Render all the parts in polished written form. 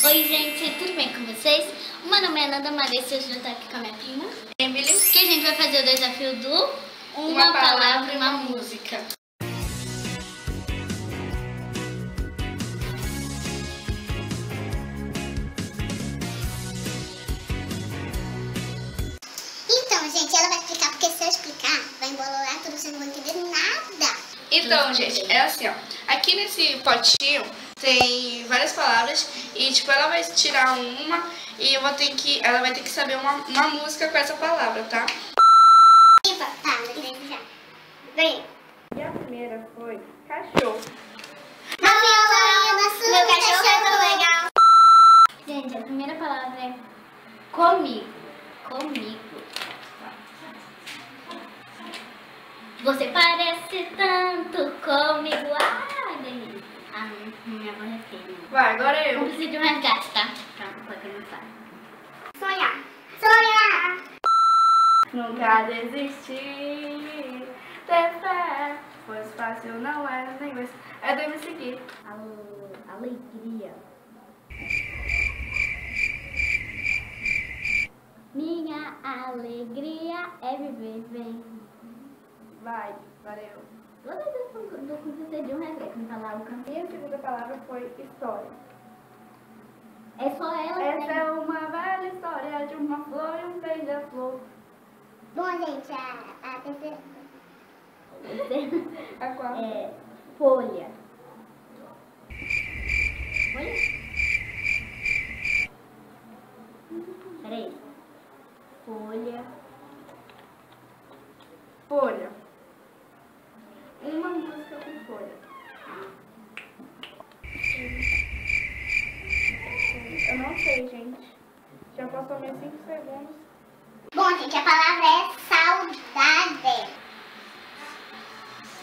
Oi gente, tudo bem com vocês? O meu nome é Nanda Marissa, hoje eu estou aqui com a minha prima Emily, que a gente vai fazer o desafio do Uma Palavra e uma Música. Então, gente, ela vai explicar, porque se eu explicar, vai embolorar tudo, você não vai entender nada. Então, gente, é assim, ó. Aqui nesse potinho tem várias palavras e, tipo, ela vai tirar uma e ela vai ter que saber uma música com essa palavra, tá? Tá, já. Vem. E a primeira foi cachorro. Meu cachorro é tão legal. Gente, a primeira palavra é comigo. Comigo. Você parece tanto comigo. Ah, delícia. Ah, minha voz é feia. Vai, agora eu. Não precisa de um resgate, tá? Pronto, pra começar. Sonhar. Sonhar. Nunca desistir, ter fé, pois fácil não é, nem vai ser. Eu devo seguir. Alegria. Minha alegria é viver bem. Vai, valeu. Toda vez que eu precisa de um resgate, me falar o canto. E a segunda palavra foi história. É só ela, Essa né? é uma velha história de uma flor e um beija-flor. Bom, gente, a terceira. A qual? É folha. Folha? Peraí. Folha. Folha. Uma música com folha. Eu não sei, gente. Já passou meus 5 segundos. Bom, gente, a palavra é saudade.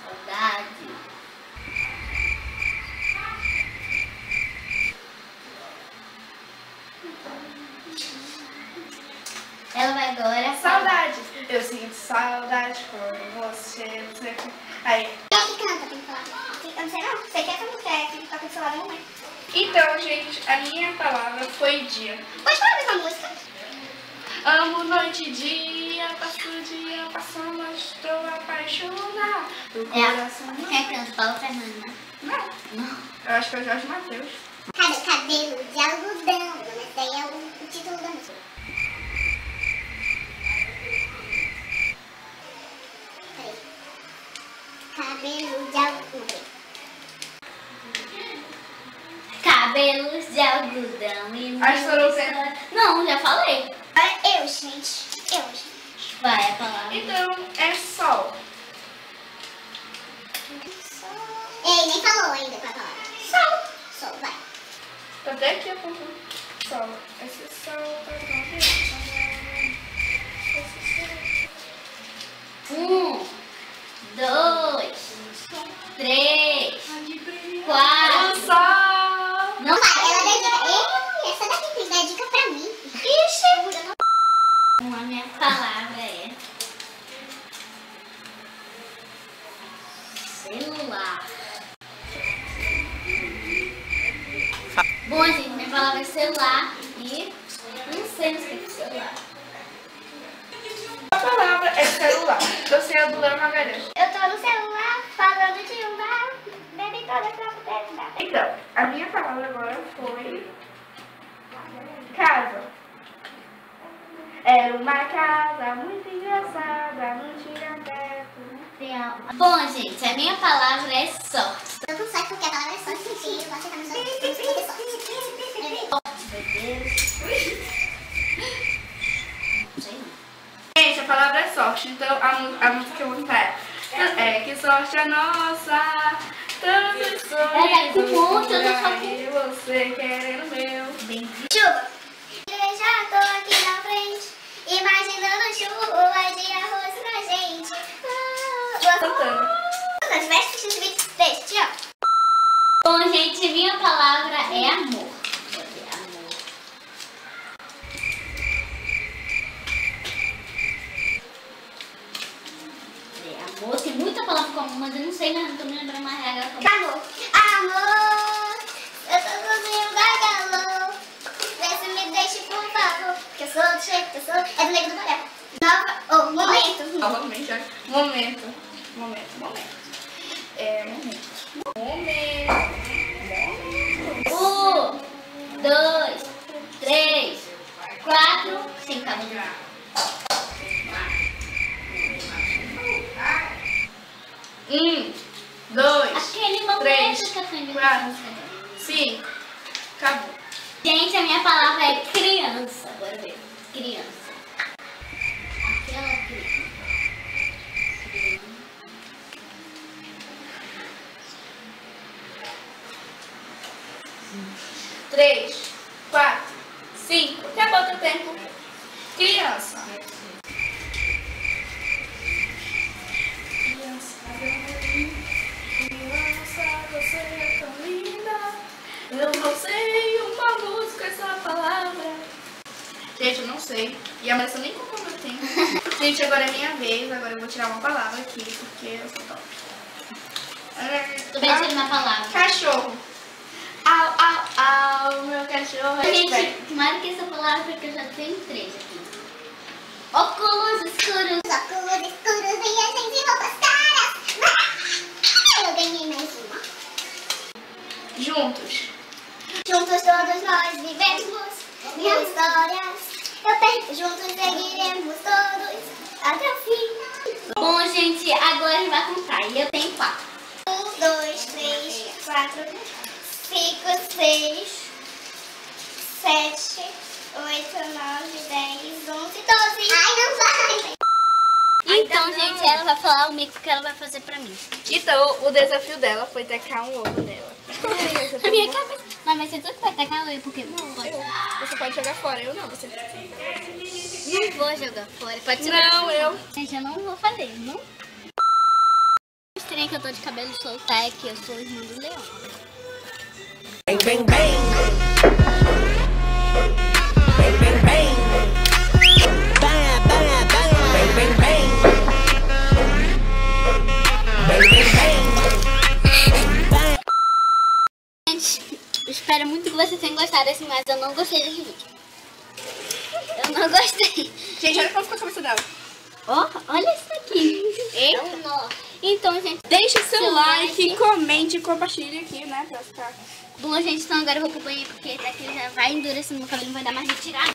Saudade. Ela vai agora. Saudade. Eu sinto saudade por você. Aí. Quem é que canta, tem que falar? Eu não sei não. Sei que essa música é que toca no celular da mamãe. Então, gente, a minha palavra foi dia. Pode falar a mesma música? Amo noite e dia, passo o dia, passo a noite, estou apaixonada. Do coração. Quem é que canta? Paulo Fernando, né? Não. Eu acho que é o Jorge Mateus. Cadê? Cabelo de algodão. Esse daí é o título da música. Peraí. Cabelo de algodão. Cabelos de algodão e Acho que eu não sei. Não, já falei. Agora eu, gente. Vai a palavra. Então, é sol. Ei, nem falou ainda qual a palavra. Sol. Sol, vai. Tô até aqui apontando. Sol. Esse sol tá tão bonito. 1, 2, 3, 4. Sol. Não Vai, ela dá dica. Ei, essa daqui tem que dar dica pra mim. Ixi. A minha palavra é celular. Bom, gente, minha palavra é celular e não sei o que é celular. A palavra é celular. Você é do Léo Magalhães. Eu tô no celular falando de um bar. Bebe toda pra poder. Então, a minha palavra agora foi casa. Era uma casa muito engraçada, não tinha teto. Bom, gente, a minha palavra é sorte. Eu não sei porque a palavra é sorte. E eu vou acertar nos outros. Eu não sei sorte. Meu Deus. Sei não. Gente, a palavra é sorte, então a música que eu vou cantar é que sorte é nossa, tantos sorrisos muito, eu não por aí, você querendo meu. Bem. Chuva. Eu já tô aqui na frente, imaginando chuva de arroz pra gente. Cantando. As vestes de 23, ó. Bom, gente, minha palavra é amor. Amor. Amor, tem muita palavra comum, mas eu não sei, mas não tô me lembrando mais regra. Amor, amor, eu tô sozinho, gargalô. sou, é do Nego do Borel. Momento. Novamente, momento. Momento. 1, 2, 3, 4, 5, tá bom. 1, 2, Aquele momento 3, que eu tô indo 4, 5. Acabou. Gente, a minha palavra é criança. Bora ver. Criança. Aquela criança. 3, 4, 5. Acabou teu tempo. Criança. Criança, você é tão linda. Eu não sei uma música, essa palavra. Gente, eu não sei. E a Marissa nem contou meu tempo. Gente, agora é minha vez. Agora eu vou tirar uma palavra aqui, porque eu sou top. Também tira uma palavra. Cachorro. Au, au, au, meu cachorro é esperto. Gente, marque essa palavra porque eu já tenho 3 aqui. Óculos escuros. Óculos escuros, viagens e roupas caras. Eu ganhei mais uma. Juntos. Juntos todos nós vivemos mil histórias. Juntos seguiremos todos até o fim. Bom, gente, agora a gente vai contar. E eu tenho 4. 1, 2, 3, 4, 5, 6, 7, 8, 9, 10, 11, 12. Ai, não vai! Então, gente, ela vai falar o mico que ela vai fazer pra mim. Então, o desafio dela foi tacar um ovo nela. Na minha cabeça. Mas vai ser tudo que vai tacar ou porque não pode. Você pode jogar fora, eu não. Você... Não vou jogar fora. Pode ser. Não, eu. Gente, eu não vou fazer, não? Estranho que eu tô de cabelo solto é que eu sou irmã do Leão. Bang, bang, bang. Bang, bang, bang. Bang, bang, bang. Bang, bang, bang. Bang, bang, bang. Gente, espero muito que vocês tenham gostado desse, mas eu não gostei desse vídeo. Eu não gostei. Gente, olha como ficou a cabeça dela. Ó, olha isso aqui. Eita. Então, gente, Deixe seu Seu like, like. comente e compartilhe aqui, né? Pra ficar. bom, gente, então agora eu vou pro banheiro porque daqui já vai endurecendo meu cabelo, não vai dar mais de tirar.